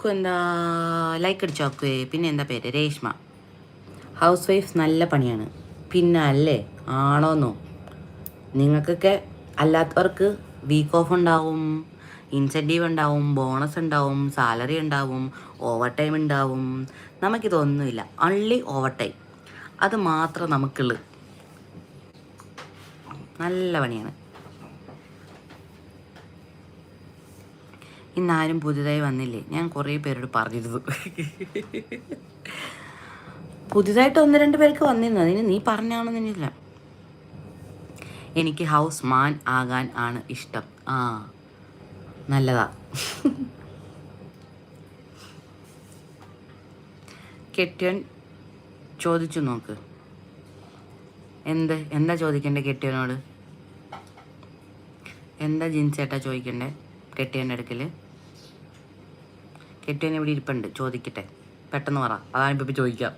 എന്താ ലൈക്ക് അടിച്ച് നോക്കുവേ. പിന്നെ എന്താ പേര്? രേഷ്മ. ഹൗസ് വൈഫ് നല്ല പണിയാണ്. പിന്നെ അല്ലേ ആണോന്നോ? നിങ്ങൾക്കൊക്കെ അല്ലാത്തവർക്ക് വീക്ക് ഓഫ് ഉണ്ടാവും, ഇൻസെൻറ്റീവ് ഉണ്ടാവും, ബോണസ് ഉണ്ടാവും, സാലറി ഉണ്ടാവും, ഓവർ ടൈം ഉണ്ടാവും. നമുക്കിതൊന്നുമില്ല. അൺലി ഓവർ ടൈം. അത് മാത്രം നമുക്കുള്ളു. നല്ല പണിയാണ്. ഇന്നാരും പുതുതായി വന്നില്ലേ? ഞാൻ കുറേ പേരോട് പറഞ്ഞിരുന്നു. പുതുതായിട്ട് 1-2 പേർക്ക് വന്നിരുന്നു. അതിന് നീ പറഞ്ഞാണെന്നില്ല. എനിക്ക് ഹൗസ് മാൻ ആകാൻ ആണ് ഇഷ്ടം. ആ നല്ലതാ. കെട്ടിയൻ ചോദിച്ചു നോക്ക്. എന്താ ചോദിക്കണ്ടേ കെട്ടിയനോട്? എന്താ ജിൻസേട്ടാ ചോദിക്കണ്ടേ കെട്ടിയൻ്റെ അടുക്കൽ? കെട്ടിയൻ ഇവിടെ ഇരിപ്പുണ്ട്, ചോദിക്കട്ടെ. പെട്ടെന്ന് പറ, അതാണ് ഇപ്പം ചോദിക്കാം.